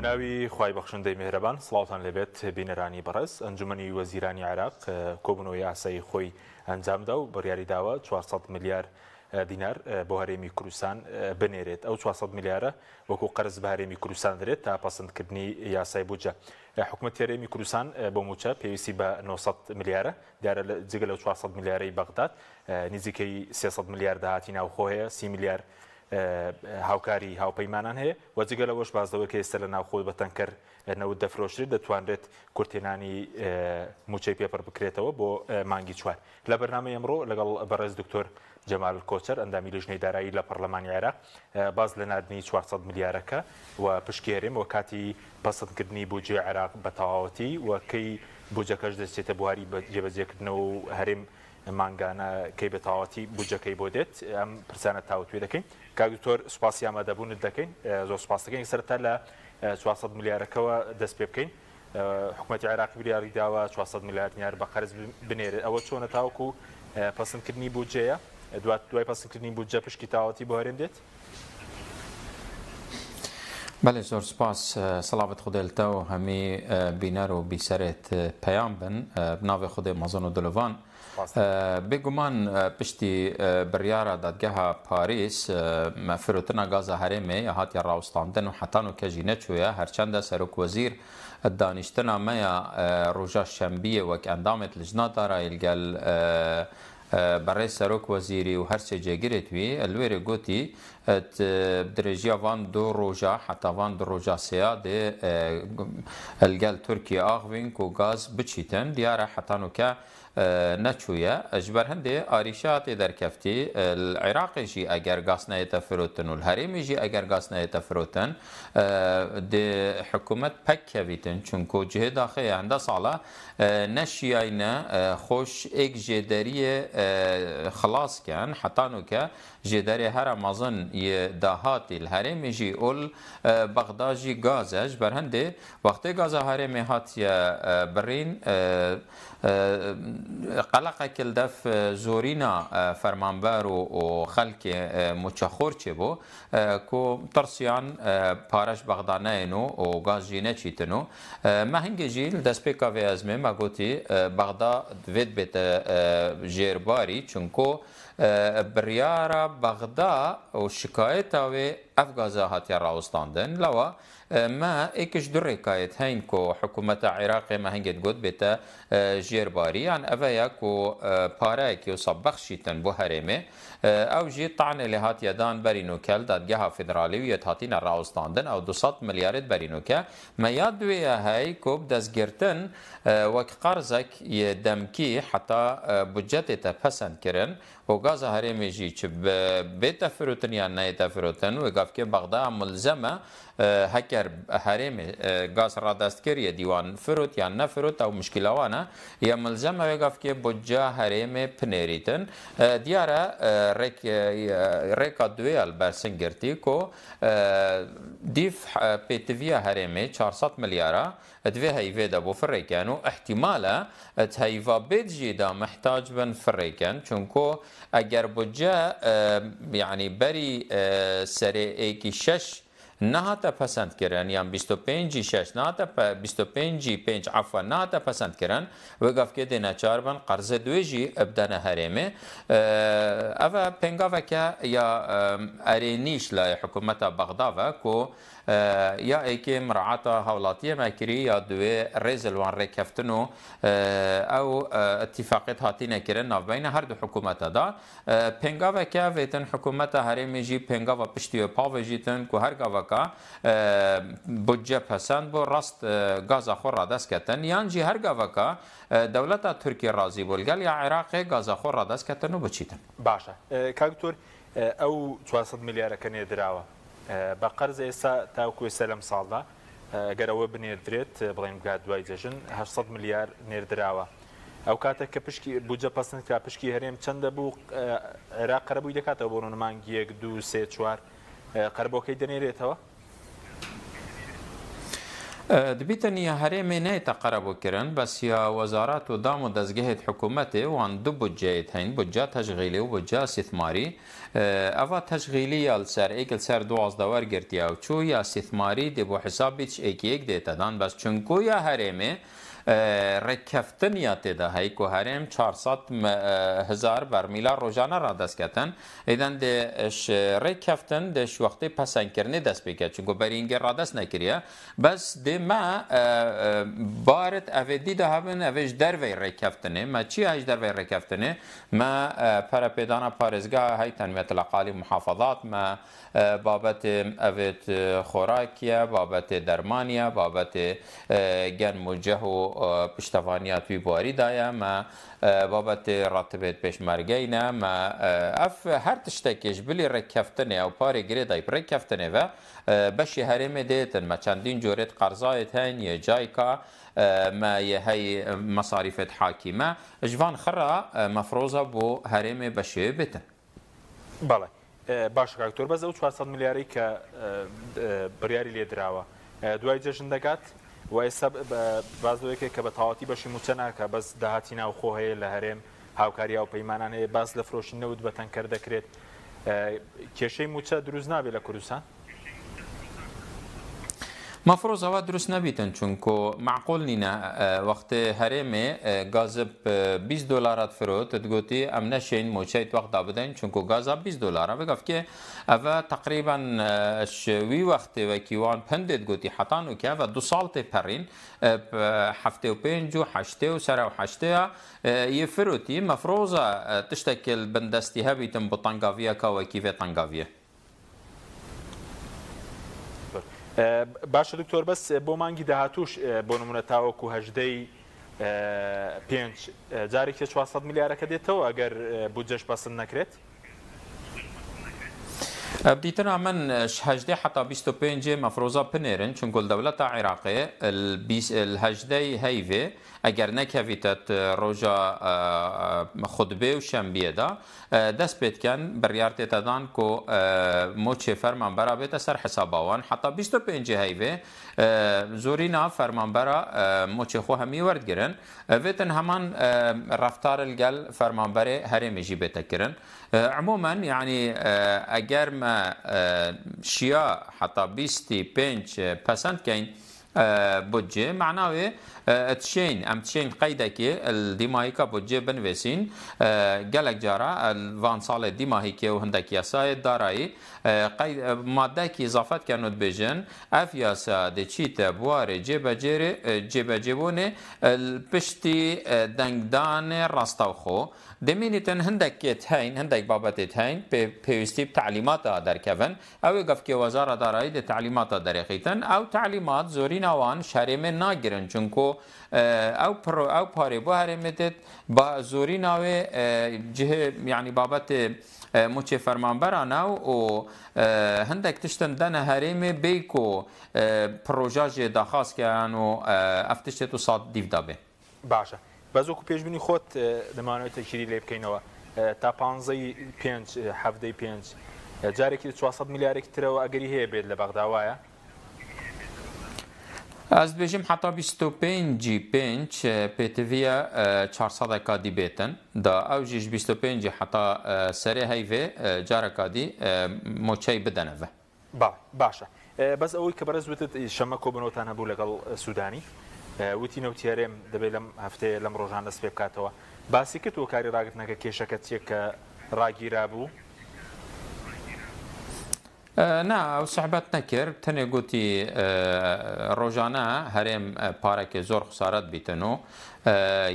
بناوی خوای بەخشندەی میهرەبان سڵاوتان لەبێت بینەرانی بەڕێز ئەنجومەنی وەزیرانی عێراق کۆبوونەوەی یاسای خۆی ئەنجامدا و بڕیاری داوە 400 میلیارد دینار بۆ هەرێمی کوردستان بنێرێت. ئەو 400 میلیارە وەکو قەرز بە هەرێمی کوردستان دەرێت تا پەسەندکردنی یاسای بودجە. حکوومەتی هەرێمی کوردستان بۆ موچە پێویستی بە 900 میلیارە دیارە جگە لەو 400 میلیارەی بەغداد نزیکەی 300 میلیارد داهاتی ناوخۆیە 30 میلیارد هاوکاری هاوپەیمانان هەیە و جگە لەوەش بازدەوە کە ئێستا لە ناوخۆی بەتەنکەر نەوت دەفرۆشتێت دەتوانرێت کورتێنانی موچەی پێپەر بکرێتەوە بۆ مانگی چوار. لە بەرنامەی ئەمڕۆ لەگەڵ بەڕێز دکتۆر جەمال کۆچەر ئەندامی لیژنەی دارایی لە پەرلەمانی عێراق باز لە نردنی 400 میلیارەکە و پشکی هەرێم و کاتی پەسەندکردنی بودجێ عێراق بە تەواوەتی و کەی بودجەکەش دەچێتە بواری جێبەجێکردنەوە و هەرێم مانگانە کەی بە تەواوەتی بودجەکەی بۆ دێت. ئەم پرسانە تاوتوێ دەکەین. کاک دکتۆر سوپاسی ئامادەبوونت دەکەین. زۆر سوپاس دەکەین. سەرەتا لە 400 میلیارەکەوە دەست پێ بکەین. حکوومەتی عێراقی بریاری داوە 400 میلیارد دینار بە قەرز بنێرێت. ئەوە چۆنە تاوەکو پەسەندکردنی بودجەیە دوای پەسەندکردنی بودجە پشکی تاوەتی بۆ هەرێم دێت؟ بله زۆر سپاس سڵاوت خودێلتە و هەمی بینەر و بیسەرێت پەیام بن بناوێ خودێ مەزن و دلۆڤان. بێگومان پشتی بڕیارە دادگەها پاریس فرۆتنا گازە هەرێمێ هاتیە ڕاوستاندن و حەتان و کەژی نەچوویە هەرچەندە سەرۆک وەزیر دانیشتنا مەیە ڕۆژە شەمبیە وەک ئەندامێت لجنا دارایی لەگەل بەڕێز سەرۆک وەزیری و هەرچێ جێگرێت وی لێرێ گوتی درێژیە وان دو ڕۆژە حتا وان دو ڕۆژە سەیە دێ لەگەل تورکیا ئاغوین و گاز بچیتن دیارە حەتانوکە نەچوویە ژبەر هەندێ ئاریشاتی دەرکەفتی عێراقیژی ئەگەر گاز نایەتە فرۆتن و هەرێمیژی ئەگەر گاز نایەتە فرۆتن دێ حکوومەت پەککەویتن چونکو جهێ داخەیە هەندە ساڵە نەشیایە خۆش ئێک ژێدەریە خلاصکەن حەتانوکە ژێدەرێ هەرە مەزن داهاتی هەرێمیژی ئۆل بەغداژی گازەش بەر هەندێ وەختەی گازە هەرێمێ هاتیە بڕین قەلەقێکی دەف زۆرینە فەرمانبەر و خەلکی موچەخۆر چێ بۆ کۆ ترسیان پارەش بەغدانەیەن و گازژی نەچیتن و مە هەنگێژی دەستپێکا vê ezmê me gotî بەغدا divêt bête jêrbarî çunku biryara bexda û şikayeta wê ev gaza hatiye rawistandin lewa me êkiş du rêkayet heyn ku hikûmeta Iraqê me hengê got bête jêrbarî yan ev ye ku pareyekî wisa bexşîtin bo herêmê ew jî tanê lê hatiye dan berînokel dadgeha federalî û yet hatîne rawistandin ew 200 milyarê berînoke me ya duê ye hey ku destgirtin wek qarzek yê demkî heta budcetê te pesend kirin û gaza herêmê jî çi bête firotin yan neyête firotin wê gavkê Bexda mulzeme heker herêmê gaz radestkiriye dîwan firot yan nefirot ew mişkîla wan e ya mulzeme wê gavkê budca herêmê pinêrîtin diyar e rêka duê el bersin girtî ku dîv pêtiviya herêmê 400 milyara divê heyvê de bo firêken û ihtimal e heyva bêt jî da mihtac bin firêken çunku eger budce yani berî serê êkî şeş نهات پسند کردن یا 25 6 نهات 25 5 عفوا نهات پسند کردن و گفت که دیناچار بن قرض دویجی ابدان هرمه اوا پنگاوه که یا ارینیش لا حکومت بغداد کو یا ایکی مراعات حولاتیه مکری یا دوی ریزلوان رکفتنو او اتفاقات هاتینه کردن ناو بین هر دو حکومت دا پنگاوه که ویتن حکومت هرمی جی پنگاوه پشتی پاوه جیتن که هر گاوه که بودجه پسند بو راست گازا خور را دست کتن یان جی هر گاوه که دولت ترکیه رازی بولگل یا عراق گازا خور را دست کتن و بچیتن باشه کاکتور او 400 میلیارد کنه دراوه بە قەرز ئێستا تاوکو ئێستا لەم ساڵدا گەرەوە بنێردرێت بڵێن بگات دوای جەژن 800 میلیارد نێردراوە ئەو کاتێک کە پشکی بودجە پەسەند کرا پشکی هەرێم چەندە بوو عێراق قەرەبووی دەکاتەوە بۆ ڕۆنمانگی 1 2 3 4 قەربۆکەی دەنێرێتەوە دبیتن یا هرمی نه تقربو کرن بس یا وزارت و دام و دزگهت حکومته وان دو بودجه هین بودجه تشغیلی و بودجه استثماری اوا تشغیلی السر ایکل سر 12 ورگرتیا و چو یا استثماری دی بو حساب بیچ ایک دیتا دان بس چونکو یا هرمی رکفتن یا تدا هی که هرم 400,000 برمیلا روزانه را دست کتن ایدن دش رکفتن دش وقتی پسند کرنه دست بکرد چونکه برینگه را دست نکریه بس دی ما بارت اویدی ده هبن اویش دروی رکفتنه ما چی هیچ دروی رکفتنه ما پرپیدانا پارزگاه های تنمیت الاقالی محافظات ما بابت اوید خوراکیه بابت درمانیه بابت گن موجه و پشتوانیات وی باری دایا ما بابت راتبت پشمرگی نه ما اف هر تشتکیش بلی رکفتنه او پاری گری دای رکفتنه و بشی هرم دیتن ما چندین جورت قرضایت هن یه جای که ما هي مصاريف حاكمة جوان خرا مفروضة بو هرم بشي بتن بله باش دکتۆر بەس ئەو 400 میلیاری کە بڕیاری لێ دراوە دوای جەژن دەگات و ئێستا بازەوەیەکێک کە بە تەواوەتی بەشی موچە ناکە بەس داهاتی ناوخۆ هەیە لە هەرێم هاوکاریا و پەیمانان هەیە باس لە فرۆشتنەوت بەتەنکەر دەکرێت کێشەی موچە دروست نابێت لە کوردستان مفروض هوا درست نبیتن چونکو معقول نینا وقت هرمه گازب 20 دلارات فرود تگوتی ام نشین موچیت وقت دابدن چونکو گازا 20 دلاره بگفت که اوا تقریبا شوی وقت و کیوان پندت گوتی حتان و که و 2 سال تپرین هفته و 5 و 8 و سر و 8 یه فروتی مفروض تشتکل بندستی هبیتن بطنگاویه که و کیوه تنگاویه باشە دکتۆر بەس بۆ مانگی داهاتوش بۆ نمونە تاوەکو هەژدەی 5 جارێکی 400 میلیارەکە دێتەوە ئەگەر بودجەش بەسن نەکرێت بديتنا من هجدي حتى 25 مفروضة بنيرن چون كل دولة عراقية الهجدي هيفي اگر نكفيتت روجا خطبه و شنبيه دا دست بيت كان بريارتي تدان كو موچه فرمان برا بيت سر حساباوان حتى 25 هيفي زورينا فرمان برا موچه خو همي ورد گرن ويتن همان رفتار الجل فرمان بري هرمي جي بيت كرن عموما يعني اگر ما شيا حتى 25% كاين بودجه معناه تشين ام تشين قيدكي الديمايكا بودجه بنويسين قالك جارا الفان صاله ديمايكي وهندك ياساي داراي قيد ماده كي اضافات كانوا بيجن افياسا ديتشيتا بواري جيبونه البشتي دنگدان راستاوخو دمينتن هندك تهين هندك بابت تهين بيستي تعليمات در كفن او يقف كي وزاره داراي دي تعليمات دريقيتن او تعليمات زورينا وان شاريمه ناگرن چونكو او پاري بو هرمتت با زورينا و جهه يعني بابت موچه فرمانبرانا و هندك تشتن دنا هرمه بيكو پروژه داخاس كان و افتشتو صاد ديف دابه باشا بەزۆکو پێشبینی خۆت دەمانەوێت تەکیری لێ بکەینەوە تا 5 هەفتەی 5 جارێکی 400 میلیارێکی ترەوە ئەگەری هەیە بێت لە بەغداوایە از بيجم حتى 25 بيتفيا 400 كادي بيتن دا اوجيش 25 حتى سري هيفي جارا كادي موچي بدنفه باشا بس اوي كبرز وتت شما كوبنوتان هبو لەگەڵ سودانی وتی نەوتیارێم دەبێت لەم هەفتەیە لەم ڕۆژان دەست پێ بکاتەوە باسی کردووە کاری ڕاگرتنەکە کێشەکە چیە کە ڕاگیرا بوو نا او صحبت نكر تني قوتي روجانا هرم بارك زور خسارات بيتنو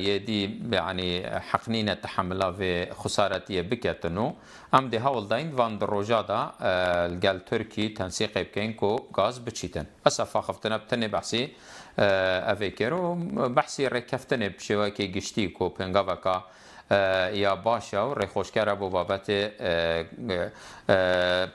يدي يعني حقنينه تحملها في خسارتيه بكتنو ام دي هاول داين فان روجادا الجال تركي تنسيق بكينكو غاز بتشيتن اسف خفتنا بتني بحسي افيكرو بحسي ركفتني بشواكي گشتيكو بنغافاكا یا باشه و رخوشکر بو بابت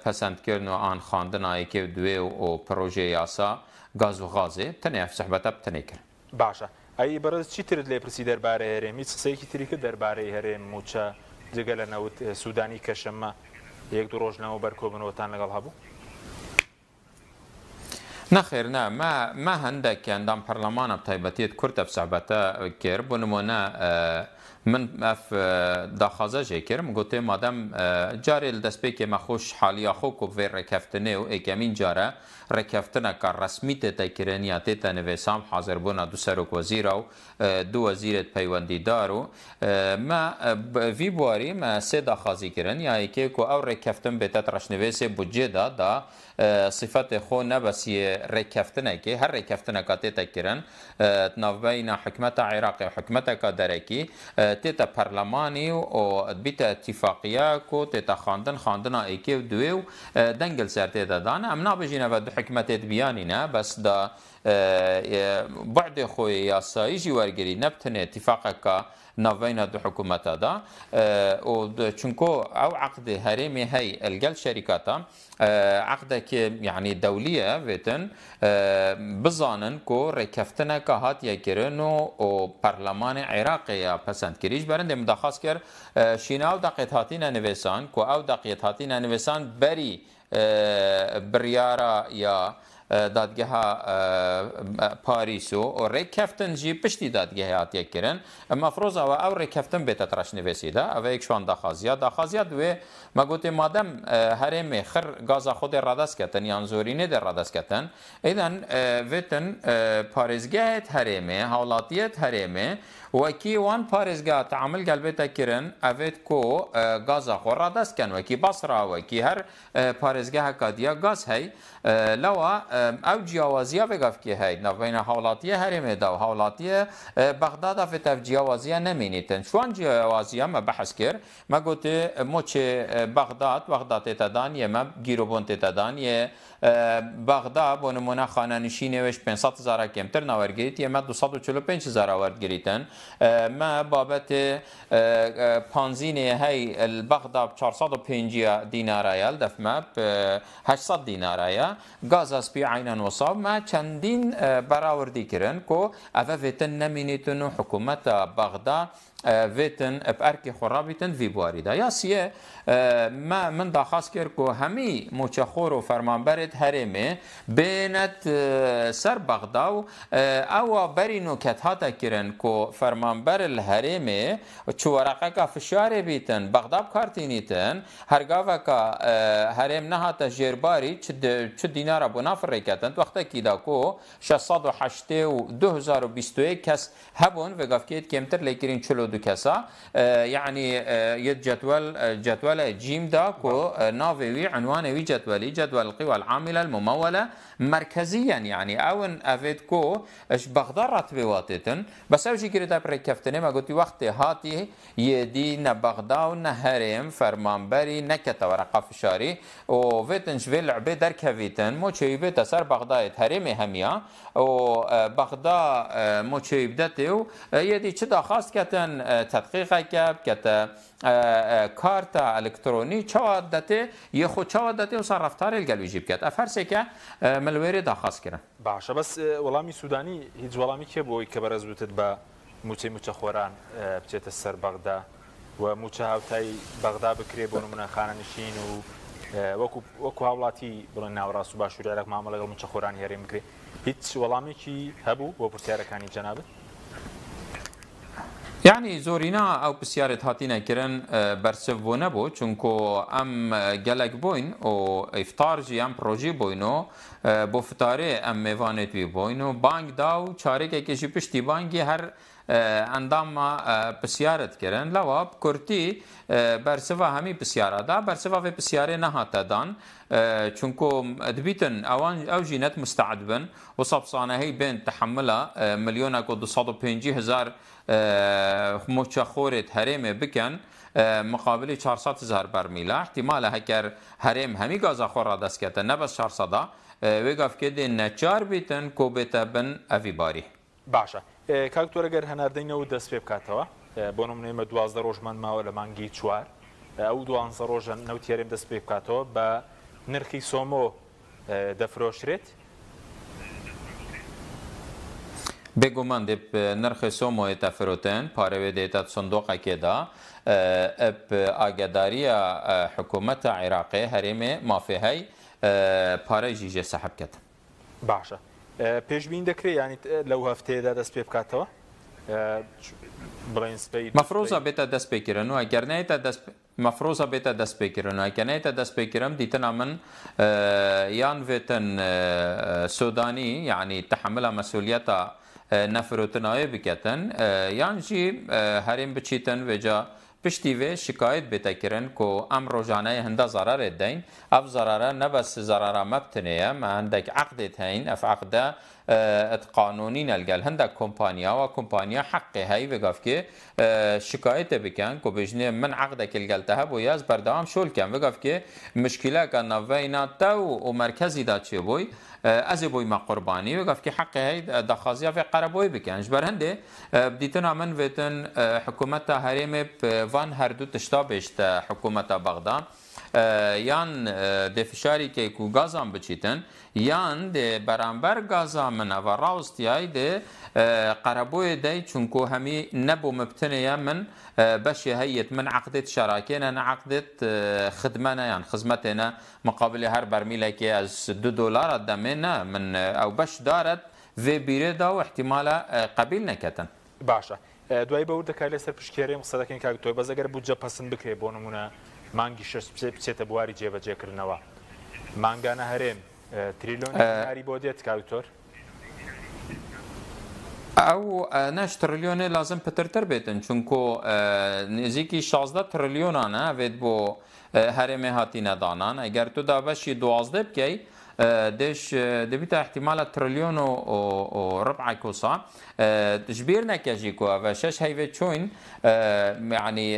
پسند کردن آن خواندنایی که دوی و پروژه یاسا گاز و غازه تنه صحبت بتنه کرد باشه ای برای چی ترد لیپرسی درباره هرم هیچ قصه‌ای تری که درباره هرم موچه جگل نوت سودانی کشمه یک دو روز نمو برکوبن وطن لگل هبو نخير نا ما هندك اندام برلمان بتايبتيت كرت بصعبته كير بونمونا من اف داخازه جيكر قلت مادام جاري الدسبيك ما خوش حاليا خوكو في ركفتنه و اكمين جاره ركفتنه كار رسميت تاكرنيات تنويسام حاضر بونا دو سروك وزير او دو وزيرة پیوندی دارو ما في بواري ما سه داخازي كرن يعني كيكو او ركفتن بتات رشنويس بودجه دا صفات خو نبسي ركفتنه كي هر ركفتنه كاتي تكرن تنافبين حكمة عراق وحكمة كدركي تيتا برلماني و بيتا اتفاقية كو تيتا خاندنا ايكي دويو دنگل سر تيتا دانا امنا بجينا ودو حكمة بيانينا بس دا بعد خوي ياسايجي ورگري نبتنه اتفاقك نافينا دو حكومتا دا و چونكو او عقد هرمي هي الجل شركاتا عقدك يعني دولية فيتن بزانن كو ركفتنا كهات يكرنو و برلمان عراقي پسند كريج برند مدخص كر شيناو دقيت هاتينا نويسان كو او دقيت هاتينا نويسان بري بريارا يا دادگاه پاریسو و رکفتن جی پشتی دادگاه هاتیه کرن مفروض او رکفتن بیت ترش نویسیده او یک شوان داخازیات و ما گوته مادم هرم خر گازا خود رادس کتن یان زورینه در رادس کتن ایدن ویتن پارزگاه هرمه حالاتیت هرمه وكي وان بارزگاه تعامل قلبتا كرن اوید کو غازا خورا دست کن وكي بصره وكي هر بارزگاه كاديا غاز هي لوا او جیاوازیا وگاف کی هي نوین حالاتیه هرمه دا حالاتیه بغداد في تفجیاوازیا نمینیتن شوان جیاوازیا ما بحث كر ما قلت موچ بغداد تدان ما گیروبون تدان بغداد بونمونا خانه نشینه وش 500,000 کمتر ناورگریت ما 245,000 ورگریتن ما بابت پانزینه هی البغداد 450 دینارایل دفمه 800 دینارایه گاز اسپی عینا وصاب ما چندین براوردی کرن کو اوه ویتن نمینیتن حکومت بغداد ویتن بارکی خرابیتن وی بواریدا یا سیه ما من داخواست کرد که همی موچخور و فرمانبرد هرمه بینت سر بغداد او بری نوکت ها تکرن که فرمانبر الهرمه چو ورقه که فشار بیتن بغداد کارتینیتن هرگاه که هرم نه تجرباری چه دینار بنافر ریکتن وقتا کی دا که 608 و 2021 کس هبون و گفت کمتر لیکرین 42 کسا يعني يد جدول جيم دا كو نافي عنوان وي جدول القوى العامله المموله مركزيا يعني اون افيد كو اش بغداد راتبواتتن بس اوجي كريتا بركفتني ما قلت وقت هاتي يدي بغداد نهرم فرمانبري نكت ورقه فشاري و فيتنش في لعبه در كفيتن مو تشيبه تسر بغداد هرمي هميا و بغداد مو تشيبدته يدي چدا خاص كتن تدقیق کرد که کارت الکترونی چوادته یه خود چوادته و صرفتار الگلوی جیب کرد افرسه که ملویری داخواست کرد باشه بس ولامی سودانی هیچ ولامی که بوی که برز بودید با موچه خوران بچه سر بغداد و موچه هاوتای بغداد بکری بونو من خانه نشین و وکو هاولاتی بلن ناوراس و باشوری عراق معامله گل موچه خوران هریم بکری هیچ ولامی کی هبو و پرسیاره کانی جنابه يعني زورينا او بسيارة هاتينا كرن برسفو نبو چونكو ام جلق بوين او افطار جي ام پروژي بوينو بو فتاره ام ميوانت بي بوينو بانك داو چاره که کشی پشتی بانگی هر اندام بسیارت کرن لوا بکرتی برسوا همی بسیاره دا برسوا في بسیاره نهاتا دان چونكو دبيتن او جينت مستعد بن وصبصانه هي بين تحملها مليون و 250,000 مچخورت هرم بکن مقابل 400,000 برمیل احتمال هکر هرم همی گازا خور دست کته نه بس 400 وگاف کده نچار بیتن کو بتبن اوی باری باشه کاکتور اگر هنردین و دست پیب کاتوا بونم نیم 12 روز من ما ولا مانگی چوار او 12 روز نوتیریم دست پیب کاتوا با نرخی سومو دفروشرت بگومان دب نرخ سومو تفروتن پاره دیتا صندوق کدا اب آگداری حکومت عراقی هرمه مافی هی پاره جیجه سحب کت باشە پێشبین دەکرێت ینی لەو هەفتەیەدا دەست پێ بکاتەوە بڵێن سپەی مەفرۆزە بێتە دەست پێکردنەوە گەرنێتە مەفرۆزە بێتە دەست پێکردنەوە کەنێتە دەست پێکردم دیتنا من یان بێتن سودانی یعنی تحملە مەسئولیەتە نەفرۆتناوێ بکەتن یانجی هەرێم بچیتن وێجا پشتی وێ شکایت بێتەکردن کو ئەم ڕۆژانەیە هەندە زەرارێت دەین ئەف زەرارە نەبەس زەرارە مەبتنەیە مە هەندێک عەقدێت هەین ئەف عەقدە قانونی نەلگەل هەندێک کۆمپانیا و کۆمپانیا حەقی هەی وێگافکێ شکایتە بکەن کو بژنێ من عەقدێک لەگەلتە هەبوو یاز بەردەوام شۆلکەم وێگافکێ مشکلەکە ناڤەینا تە و مەرکەزیدا چێبووی ئەزێ بۆی مە قوربانی وێگافکێ حەقی هەی دەخوازیە فێ قەرەبۆی بکەن ji ber هەندێ دیتنا من vêtin حکوومەتە هەرێمێ van herdû tişta bêjte حکوومەتە بەغدا yan dê fişarîkê ku gazan biçîtin yan dê beramber gaza min eva rawstiyayê dê qerebûyê dey çunku hemî nebû mibtinêye min beşê heyet min عقدێت şerakêne ne عقدێت xidmene yan xizmetê ne muqabilê her bermîlekê ez $2 demê ne min ew beş daret vê bîrê da û ihtimala qebîl neketin باشە دوای بەور دەکات لەسەر پشکێرێم قسە دەکەین کاکتۆر بەس ئەگەر بودجە پەسەند بکرێت بۆ نمونە مانگی شەش بچێتە بواری جێبەجێکردنەوە مانگانە هەرێم تریلیۆن دیناری بۆ دێت کاکتۆر ئەو نەش تریلیۆنێ لازم پترتر بێتن چونکۆ نزیکی 16 تریلیۆنانە ئەوێت بۆ هەرێمێ هاتینە دانان ئەگەر تو دا بەشی 12 بکەی دش دەبیتە احتیمالە تریلیۆن و ڕبعی کۆسا تشبیر نەکەژی کو ئەوە شەش هەیوێت چۆین یعنی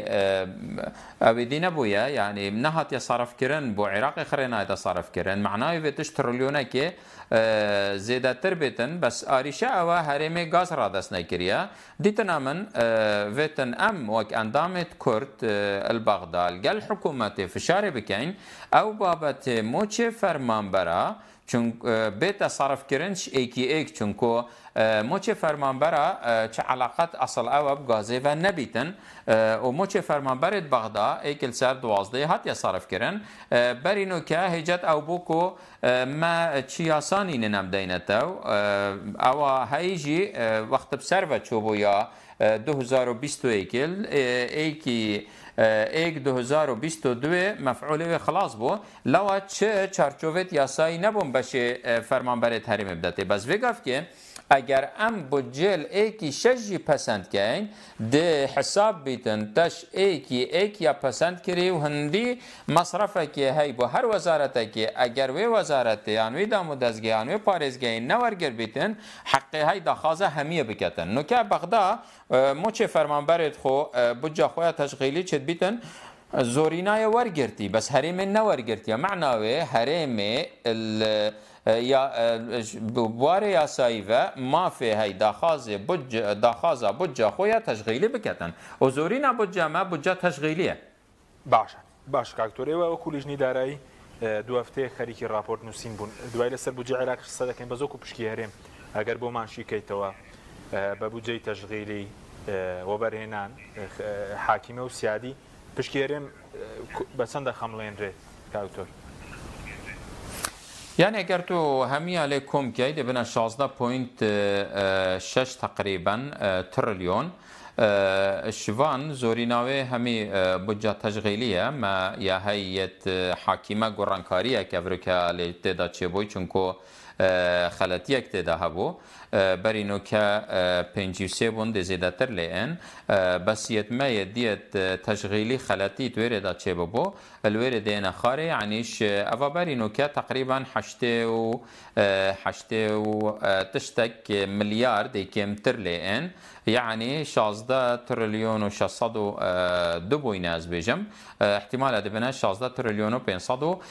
ئەوێ دی نەبوویە یعنی نەهاتیە سەرفکردن بۆ عێراقی خڕێنایەتە سەرفکردن معناوی بێتش تریلیۆنەکێ زێدەتر بێتن بەس ئاریشە ئەوە هەرێمێ گاز ڕادەست نەکریە دیتنا من vêtin em wek endamên Kurd il Bexda gel hikûmetê fişarê bikein ew babetê moçê fermanbera bête serfkirin ji êkî êk çunku moçê fermanbera çi eleqet asıl ew gazê ve nebîtin û moçê fermanberê Bexda êkil ser 12 hatiye serfkirin berînûke hêcet ew bû ku me çi yasanînin em deyne tew ewa heyî jî wextê bi ser ve çûbû ya 2021 êkî ek 2022 mef'ulê wê xilas bû lawa çi çarçovêt yasayî nebûn beşê fermanberê herêmê bidetê bes vê gavkê eger em budcêl êkî şeş jî pesend kein dê hesab bîtin teş êkî ek ya pesend kirî û hindî masrefekê hey bu her wezaretekê eger wê wezaretê yan wê damûdezgehan wê parêzgehên newergir bîtin heqê hey daxwaza hemiyê biketin nûke Bexda moçê fermanberê xwe budca xwe ya teşxîlî çêt bîtin زۆرینایە وەرگرتی بەس هەرێمێ نەوەرگرتیە معناوێ هەرێمێ بوارێ یاساییڤە مافێ هەی داخوازە بودجە خۆیان تەشغیلی بکەتن و زۆرینە بودجەمە بودجە تەشغیلیە باشە باش کاکتۆرێوە وەکو لیژنی دارایی دو هەفتەیە خەریکی راپۆرت نووسین بوون دوای لەسەر بودجە عێراق قسە دەکەین بە زۆکو پشکی هەرێم ئەگەر بۆ ماشیکەیتەوە بە بودجەی تەشغیلی وەبەرهێنان حاکیمە و سیادی پشکی هەرێم بە چەندە خەمڵێنرێت کاکتۆر يعني اگر تو همیه لێ کۆمکەی دەبنە 16.6 تقریبا تریلیۆن شوان زۆریناوێ هەمی بودجە تەشغیلیە مە یا هەیەت حاکیمە گۆڕانکاریە کە ڤرکە لێ تێدا چێبووی چونکۆ خەلەتیەک تێدا هەبوو بەرینۆکە 53 بوون دێ زێدەتر لێن بەسیەتمەیە دیەت تەشغیلی خەلەتی توێرێدا چێببوو لێرە دێنە خارێ عنیش ئەوە بەرینۆکە تقریبا حشتێ و تشتێک ملیارد کێمتر لێن يعني 16 تریلیۆن و 602 بووینە ئەس بێژم احتیمالە دەبنە 16 تریلیۆن و 500 و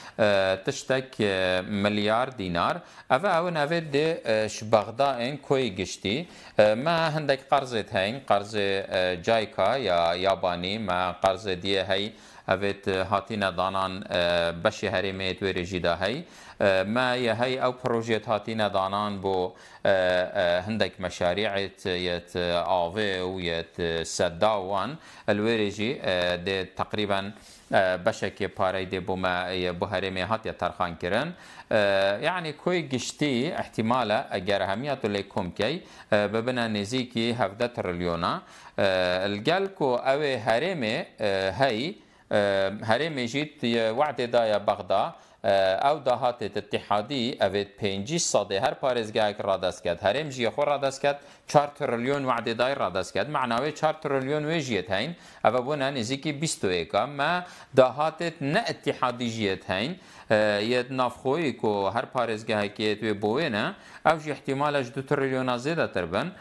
تشتێک ملیار دینار ئەوە ئەوە ناوێت دێ بەغداین کۆی گشتی ما هەندێک قەرزێت هەین قەرزێ جایکا یا یابانی ما قەرزێ دیە هەی اوید هاتینا دانان بشی هرمی توی جدا هی ما یهی او پروژه هاتینا دانان بو هندك مشاريع يت آوي ويت سداوان الوريجي دي تقريبا بشكل باري دي بوهرمي هات يترخان كرن يعني كوي قشتي احتمالا اگر همياتو ليكم كي ببنا نزيكي 7 تريليونا الجالكو اوي هرمي هي هرمي جيت وعد دايا بغدا او دهات اتحادی اوید 5 صده هر پارێزگایەک ڕادست کرد هەرێم ژیە خۆ ڕادست کرد 4 تریلیۆن وعدێدای ڕادست کرد معناوی 4 تریلیۆن وێ ژیەت هەین ئەوە بوونە نزیکی 21 ما داهاتێت نە اتحادی ژیەت هەین یەت نافخۆیی کۆ هەر پارێزگایەکێت وێ بۆوێنە ئەو ژی احتیمالەش 2 تریلیۆنە زێدەتر بن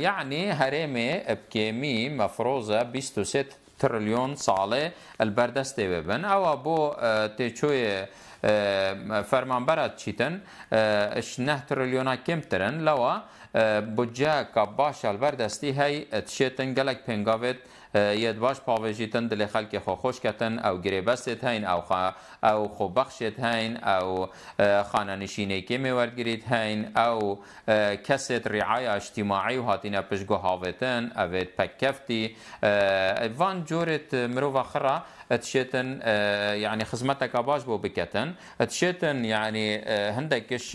یعنی هەرێمێ بکێمی مەفرۆزە 23 تریلیۆن ساڵێ البەردەستێ ببن ئەوە بۆ تێچۆیە فرمانبرات چیتن 9 تریلیۆنا کەمترن لەوە بودجە کە باش البەردەستی هەی تشێتن gelek پێنگاوێت یەت باش پاوێژیتن دلێ خەڵکی خۆ خۆشکەتن ئەو گرێبەستێت هەین ئەو خۆبەخشێت هەین ئەو خانەنشینێکی مێوەرگریت هەین ئەو کەسێت ڕیعایە اجتیماعی و هاتینە پشتگۆ هاوێتن ئەوێت پەککەفتی وان جۆرێت مرۆڤە خڕە تشێتن يعني خزمەتێکە باش بۆ بکەتن تشێتن يعني هەندێکش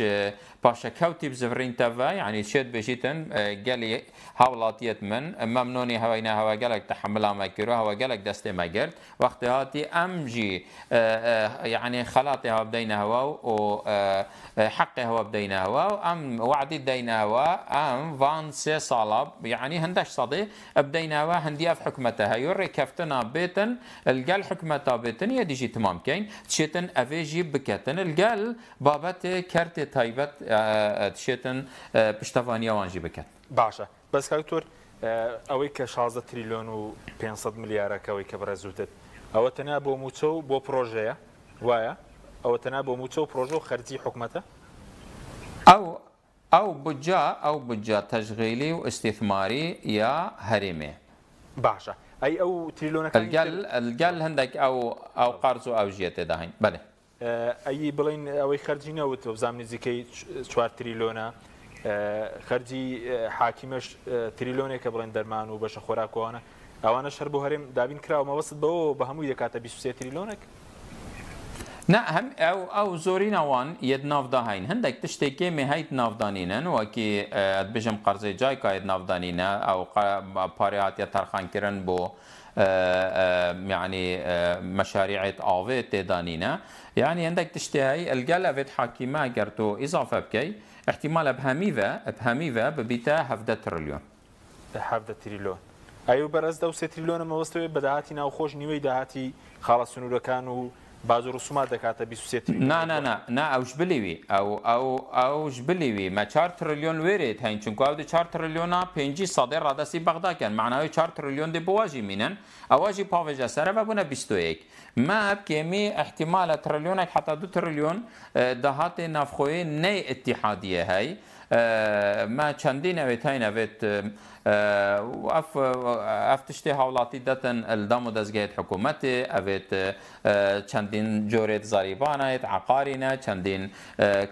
پاشەکەوتی بزڤڕینتەڤە يعني تشێت بێژیتن گەلی هاوڵاتیەت من مەمنۆنی هەوەینە هەوە گەلێک تەحملامە کرد هەوە گەلێک دەستێ مەگرت وەختی هاتی ئەمژی يعني خەڵاتی هەوە بدەینەوە و حقی هەوە بدەینەوە و ئەم وعدی دەینەوە ئەم وان 3 ساڵە يعني هەندەش سەدێ بدەینەوە هەندی ئەف حکومەتە هەیە ڕێکەفتنا بێتن الگەل حکومەتا بێتن یە دیژی تمام بکەین تشێتن ئەvێژی بکەتن الگەل بابەتێ کەرتێ تایبەت تشێتن پشتەوانیەوانژی بکەن باشە بەس کاکتۆر ئەوەی کە 16 تریلیۆن و 500 ملیارەکەەوەی کە بەڕێزوتت ئەوە تەنیا بۆ موچە و بۆ پرۆژەیە وایە ئەوە تەنیا بۆ موچە و پرۆژە و خەرجی حکومەتە ئەو بودجە تەشغیلی و استثماری یا هەرێمێ باشە ئەی ئەو تریلیۆنەکە الگەل هەندێک ئەو قەرز و ئەو ژیە تێدا هەین بەێ ئەی بڵین ئەوەی خەرجی نەوت بزانام نزیکەی 4 تریلیۆنە خەرجی حاکیمەش تریلیۆنێکە بڵێن دەرمان و بەشە خۆراکۆوانە ئەوانە شەر بۆ هەرێم دابین کراوە مەوەست بەوە بە هەمووی دەکاتە 23 تریلیۆنێک نه هم او زورین اوان ید نافدا هین هندک تشتکی می هیت نافدانینن و کی بجم قرضه جای که ید نافدانینه او پاریات یا ترخان کرن بو يعني مشاريع آوه تدانينا يعني عندك تشتهي الجلة في حاكمة قرتو إضافة بكي احتمال بهميفة ببيتا 7 تريليون 7 تريليون أيوة برز دو 3 تريليون ما وصلوا بدهاتي ناو خوش نيوي دهاتي خالص سنورة كانوا بعض الرسومات دكاتة 23 تريليون نا اوش بليوي اوش بليوي ما 4 تريليون ويريت هين چونكو او 4 تريليون 5 صادر رادسي بغدا كان معناه 4 تريليون دي بواجي منن اواجي باوجا سره بابونا 21 ما بكمي احتمال تريليونك حتى 2 تريليون دهات نافخوي ني اتحاديه هاي ما چندین اویتاین اویت اف تشتی حولاتی دتن الدم و دزگهت حکومتی اویت چندین جورت زریبانه عقارینه چندین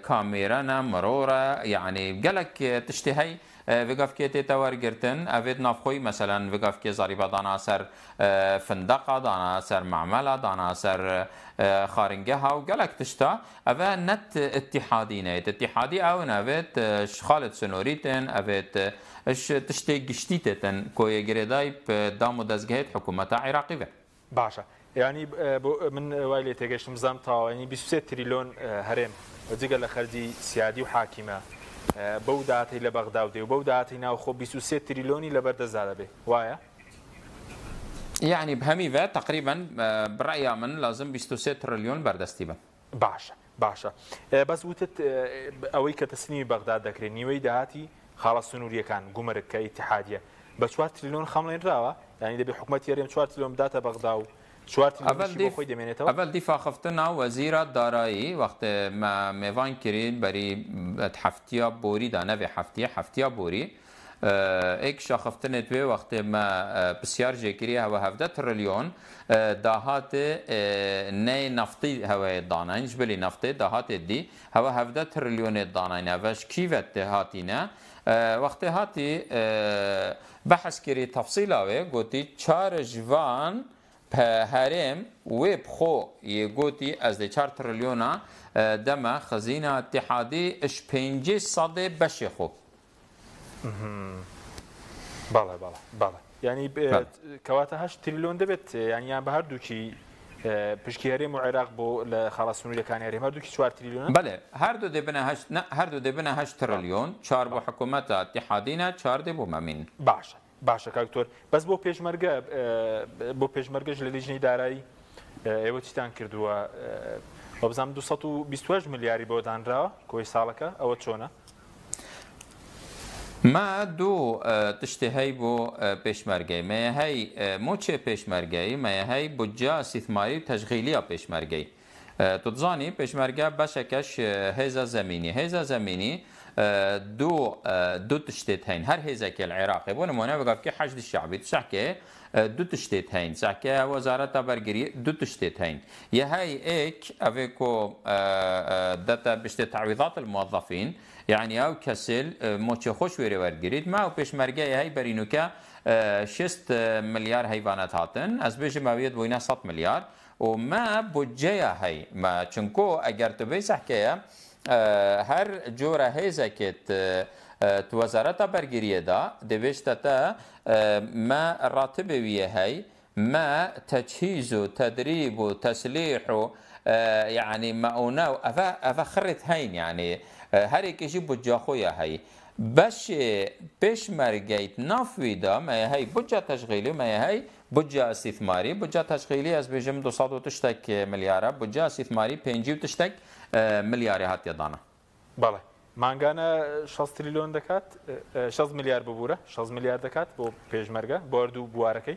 کامیرانه مرورة يعني قالك تشتی هاي وقفكي تورجرتن أفيد نافخوي مثلا وقفكي زريبة دانا سر فندقة دانا سر معملة دانا سر خارنجها وقالك تشتا أفا نت اتحادي أو نافيت خالد سنوريتن أفيت تشتي قشتيتن كوي جريداي دامو دزجهت حكومة عراقية باشا يعني من وايلي تيجيش نظام تا يعني 23 تريليون هرم وديقل لخرجي سيادي وحاكمة بوداتي لبغداد وبوداتي ناو خو 23 تريليوني لبردزاده به وايا يعني بهميفه تقريبا برأيي من لازم 23 تريليون بردستي به باشا بس وتت اويك تسنيم بغداد دكري نيوي دهاتي خلاص سنوريه كان قمرك كاتحاديه ب 4 تريليون خاملين راوا يعني دبي حكومتي يريم 4 تريليون داتا بغداد اول دفاع خفتنا وزير الدارایی وقت ما میوان کرد برای هفتیا بوری دانه و هفتیا بوری ایک شاخفتن توی وقتی ما بسیار جکری هوا 17 تریلیون دهات نه نفتی هوا دانین جبلی نفتی دهات دی هوا 17 تریلیون دانین وش کیفت هاتینا وقتی هاتی بحث کری تفصیل آوه گوتی 4 جوان هرم ويب خو يقولي از 4 تريليون دما خزينه اتحادي اش 500 بشخو بالا يعني كواتا 8 تريليون دبت يعني بهردوكي پشکیاری معراق بو لخلاصونی لکانیاری هر دو کی 4 تریلیون بله هر دو دبنا 8 نه هر دو دبنا 8 تریلیون 4 بو حکومت اتحادینا 4 دبو مامین باشه کاکتور بس بو پێشمەرگەش لە لیژنەی دارایی ئێوە چیتان کردووە وەبزانم 228 ملیاری بۆ دانراوە کۆی ساڵەکە ئەوە چۆنە ما دو تشتي هاي بو بيشمرجي ما هاي موتشي بيشمرجي ما هاي بودجا استثماري وتشغيليه بيشمرجي تتظاني بيشمرجي بشكش هيزا زميني دو تشتيت هين هر هيزاك العراقي بون مونة بقى كي حشد الشعبي تشحكي دو تشتيت هين تشحكي وزارة برقري دو تشتيت هين يا هاي ايك افيكو داتا بشتي تعويضات الموظفين يعني او كسل موتشي خوش ويري ورقريد ما بيشمرجي هاي برينوكا 6 مليار هيفانات هاتن از بيجي ماويت بوينا 100 مليار وما بودجيا هاي ما چنكو اگر تبي سحكيه هر جورا هيزكت وزارة برقرية دا دوشتتا ما راتبه ويه هاي ما تجهيز وتدريب وتسليح يعني ماوناو افا خرت هين يعني هر يكشي بودجا خويا هاي باش بيشمرجيت نافوي دا ما هي بودجا تشغيلي ما هي بودجا استثماري بودجا تشغيلي از بيجم 200 مليار بودجا استثماري 50 مليار هات يدانا بله مانگانه 6 تریلیون دکات 6 ملیار ببوره 6 ملیار دکات بو پیشمرگه باردو بوارکی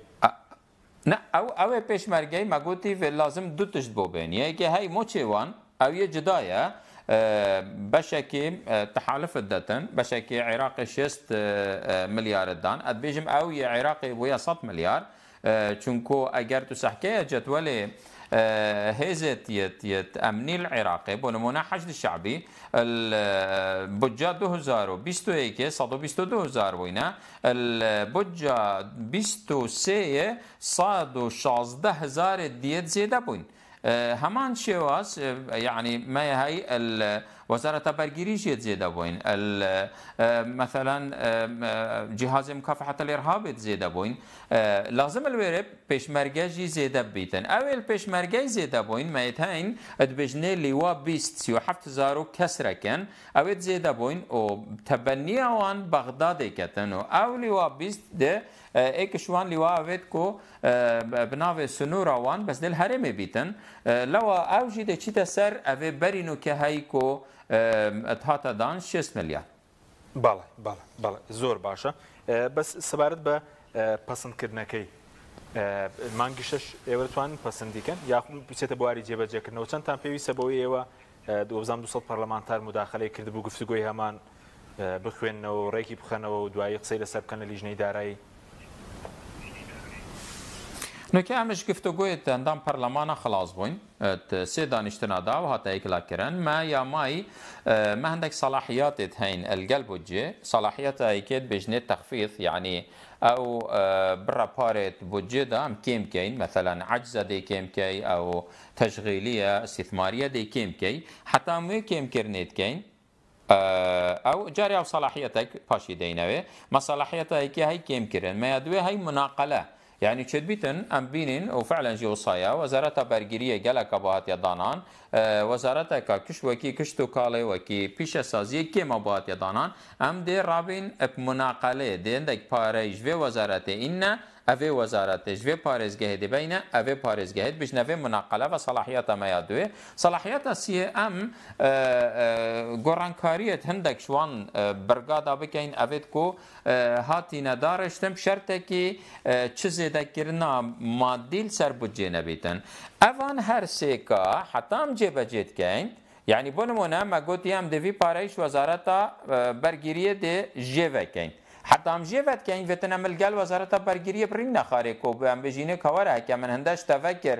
نه او پیشمرگه ما گوتی لازم دو تشت بو بین یکی هی موچوان او یه جدایه بشكي تحالف الدتن بشكي عراقي 6 مليار دان ادبيجم او عراقي ويا 100 مليار چونكو اگر تو سحكي جدول هيزت يت امني العراقي بنمونه حشد الشعبي البودجا 2021 122,000 وينا البودجا 23 116,000 ديت زياده بوين همان شواس يعني ما هي وزارة برقيري زيادة بوين مثلا جهاز مكافحة الإرهاب زيادة بوين لازم الورب بيشمرجي زيادة بيتن أول بيشمرجي زيادة بوين ما يتهين ادبجني لواء بيست 7,000 كسرة كان أو زيادة بوين وتبني وان بغداد كتن أو لواء بيست ده ایک شوان لواء وید کو بناو سنورا وان بس دل هرم بیتن لو اوجی ده چیتا سر اوه برینو که هایی کو اتحاتا دان 6 مليار بله زور باشه بس سبارت به پسندکردنەکەی مانگیشش ئێوە دەتوانن پەسەندی کەن یا بچێتە بواری جێبەجێکردنەوە چەندتان پێویستە بەوەی ئێوە 200 پەرلەمانتار مداخەلەی کردبوو گفتوگۆی هەمان بخوێننەوە ڕێکی بخەنەوە و دوایی قسەی لەسەر بکەن لە لیژنەی دارایی نوكي امش گفتگویت اندام پرلمانا خلاص بوين سي دانشتنا دا وهاتا يكلا كرن ما يا ماي ما عندك صلاحيات هين القلب وجه صلاحيات اكيد بجنة تخفيض يعني او برا بارت بوجه دا كيم كين مثلا عجزه دي كيم كي او تشغيليه استثماريه دي كيم كي حتى مو كيم كرنيت كين او جاري او صلاحيتك باشي دينوي ما صلاحيتك هي كيم كرن ما يدوي هي مناقله يعني تشبيتن ام بينين وفعلا جي وصايا وزارة برقرية جالك ابوات يدانان وزارة كش وكي كشتو كالي وكي بيش سازي كيما ابوات يدانان ام دي رابين بمناقله دي عندك باريج في وزارة إن اوه وزارت جوه پارێزگەهێ دەبینە ئەوێ پارێزگەهێت بژنەوێ مناقله و صلاحیەتە مەیا دوێ صلاحیەتە سیێ ئەم گۆڕانکاریەت هەندێک شوان بەرگادا بکەین ئەوێت کو هاتینە داڕشتم شەرتێکی چ زێدەکردنا مادیل سەر بودجێ نەبێتن ئەوان هەر سێکە حتام جێبەجێ بکەین يعني بۆ نمونە مە گوتی ئەم دەوی پارەیش وەزارەتە بەرگریە دێ ژێڤەکەین حتی هم جیوت که این وطن ملگل وزارت برگیری برین نخاره که هم بجینه کواره که من هندش تفکر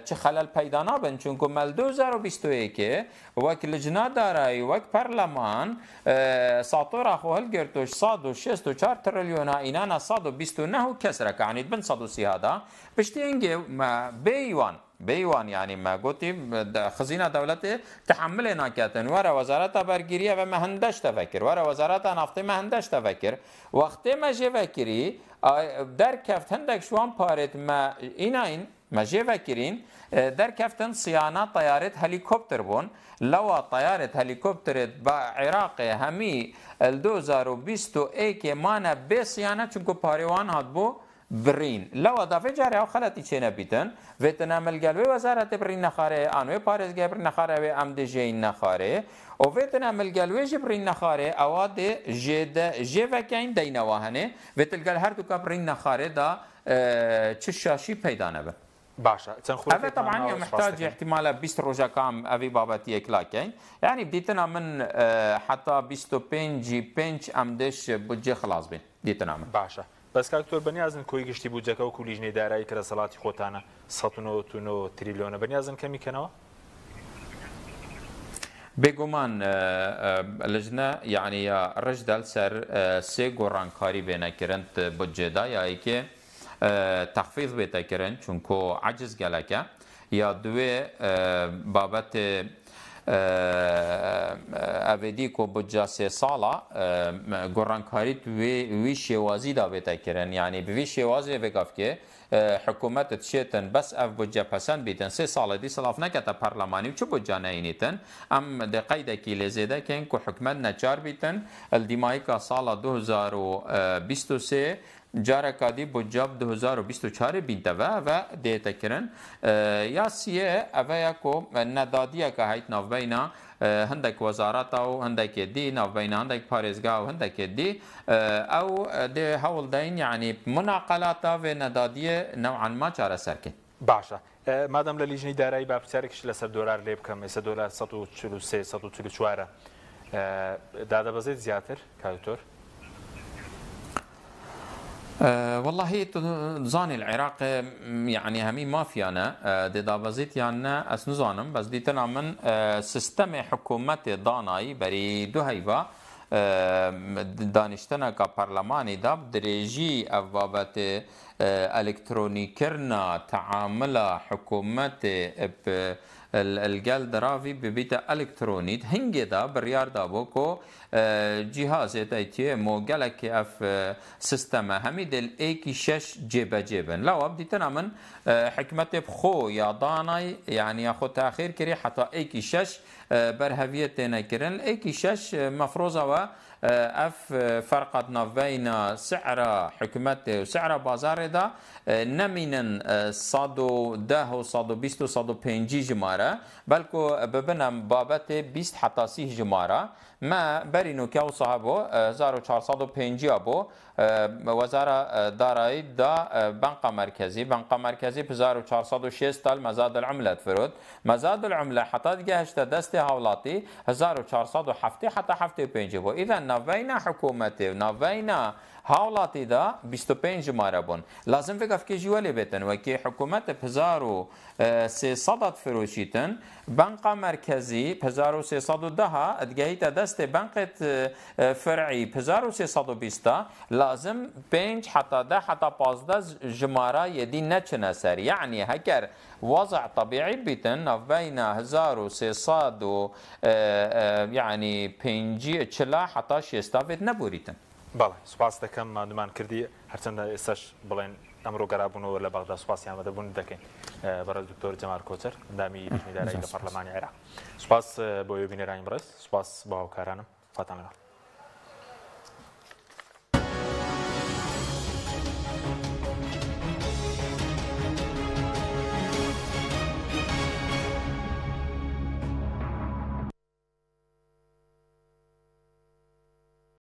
چه خلل پیدا نابن چون که مل 2021 وک لجنه دارایی وک پرلمان ساطور اخو هل گرتوش 164 تریلیون اینانا 129 کسره که عنید بن 130 هذا بشتی اینگه بیوان یعنی ما گوتی خزینه دولت تحمل ناکاتن ورا وزارت برگیری و مهندش تفکر ورا وزارت نفت مهندش تفکر وقتی ما جفکری در کفت هندک شوان پارت ما این ما جفکرین در کفتن صيانه طياره هليكوبتر بون لو طياره هليكوبتر بعراق همي 2021 مانا بصيانه چونكو پاریوان هات بو برین لو اضافه جاری او خلطی چه نبیتن ویتنام الگلوی وزارت برین نخاره آنوی پارزگاه برین نخاره و امد جین نخاره و ویتنام الگلوی برین نخاره اواد جه وکین دینواهنه ویتلگل هر دو که برین نخاره دا چه شاشی پیدا نبه باشا هذا طبعا محتاج احتمال 20 روزا كام افي باباتي كلاكين يعني بديتنا من حتى 25 امدش بودجه خلاص بين ديتنا من باشا بس كاكتور بنيازن كوي گشتي بودجه و كوليجني دارای كره صلاتي خوتانا 109 تريليون بنيازن كمي كنوا بگومان لجنه يعني رجدال سر سه گورانکاری بینه کرند بودجه دا یا که تخفیض بیتا کرن چونکو عجز گلکه یا دوی بابت اویدی کو بودجه 3 ساله گورانکاری وی شوازی دا بیتا کرن یعنی بوی شوازی بگاف که حکومت تشيتن بس اف بودجه پسند بیتن 3 سال دی صلاف نکتا پارلمانی چو بودجه نینیتن ام ده قیده کی لزیده که انکو حکومت نچار بیتن الدیمایی که سال 2023 جاره کادی بودجاب 2024 بینته و دیتا کرن یا سیه اوه کو ندادیه که هایت ناف بینا هندک وزارت او هندک دی ناف بینا هندک پارزگاه و هندک دی او ده حول دین یعنی مناقلات و ندادیه نوعا ما چاره سرکن باشا مادام للیجنی دارایی با بسیارکش لسر دلار لیب کم لسر دلار 143 144 داده بزید زیاتر کاوتور والله زاني العراق يعني همي مافيانا دي دابزيت يعني اسنزانم بس دي تنا من سيستم حكومت داناي بري دو هيبا دانشتنا کا پارلمانی داب دريجي افبابت الكترونيكرنا تعامل حكومت الجال درافي ببيتا الكترونيت هنجي دا بريار دابو كو جهاز تايتي مو جالك اف سيستم هميد الايكي شش جيبن لو ابدي تنامن حكمت بخو يا داناي يعني ياخو تاخير كري حتى ايكي شش برهفيتنا كرن ايكي شش مفروضه و اف فرقتنا بين سعر حكومته وسعر بازار دا نمينن 110 و 120 و 150 جماره بلکو ببنم بابت 20 حتى 30 جماره ما برینو که او صاحبو 1450 بو وزاره دارایی دا بنك مركزي ب 1460 مزاد العمله فرود مزاد العمله حتى جهشت دست هولاتي 1407 حتى 75 بو اذا نوینا حکومتی نوینا هاولاتي دا 25 جماره بون لازم فکر که جوالی بتن و که حکومت 1300 فروشیتن بنك مركزي 1310 ادگهیت دست بنك فرعي 1320 لازم 5 حتى 10 حتى 15 جماره يدي نچنا سر يعني هكر وضع طبيعي بيتن بين 1300 و يعني 5 حتى 6 بيت نبوريتن بله سپاس دەکەم مادومان کردی هەرچەندە ئێستاش بڵێن ئەمڕۆ گەڕابوونەوە لە بەغدا سوپاسیان بەدەبوون دەکەین بەڕێز دکتۆر جەمال کۆچەر ئەندامی لیژنەی دارایی لە پەرلەمانی عێراق سوپاس بۆ وێبینەرانی بەڕێز سوپاس بۆ هاوکارانم فاتان لەگەڵ